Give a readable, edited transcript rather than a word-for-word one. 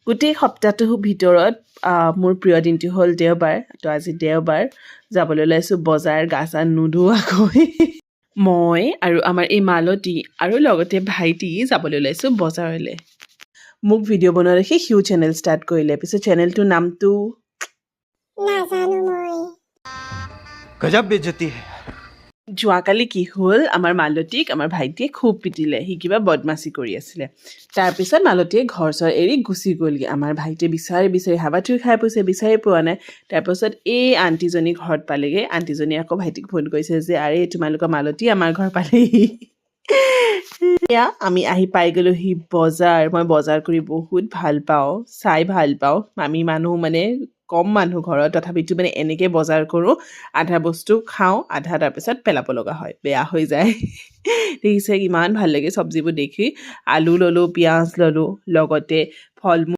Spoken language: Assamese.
গোটেই সপ্তাহটোৰ ভিতৰত মোৰ প্ৰিয় দিনটো হ'ল দেওবাৰ তো আজি দেওবাৰ যাবলৈ ওলাইছোঁ বজাৰ গা চা নোধোৱাকৈ মই আৰু আমাৰ এই মালতী আৰু লগতে ভাইটি যাবলৈ ওলাইছোঁ বজাৰলৈ মোক ভিডিঅ' বনোৱা দেখি সিও চেনেল ষ্টাৰ্ট কৰিলে পিছে চেনেলটোৰ নামটো নাজানো মই गजब बेइज्जती है যোৱাকালি কি হ'ল আমাৰ মালতীক আমাৰ ভাইটিয়ে খুব পিটিলে সি কিবা বদমাচি কৰি আছিলে তাৰপিছত মালতীয়ে ঘৰ চৰ এৰি গুচি গ'লগৈ আমাৰ ভাইটিয়ে বিচাৰি বিচাৰি হাবাথুৰি খাই পৰিছে বিচাৰি পোৱা নাই তাৰপিছত এই আণ্টিজনী ঘৰত পালেগৈ আণ্টিজনীয়ে আকৌ ভাইটিক ফোন কৰিছে যে আৰে তোমালোকৰ মালতী আমাৰ ঘৰ পালেহি এয়া আমি আহি পাই গ'লোহি বজাৰ মই বজাৰ কৰি বহুত ভাল পাওঁ চাই ভাল পাওঁ আমি মানুহ মানে কম মানুহ ঘৰত তথাপিতো মানে এনেকৈ বজাৰ কৰোঁ আধা বস্তু খাওঁ আধা তাৰপিছত পেলাব লগা হয় বেয়া হৈ যায় দেখিছে ইমান ভাল লাগে চব্জিবোৰ দেখি আলু ল'লোঁ পিঁয়াজ ল'লোঁ লগতে ফল মূল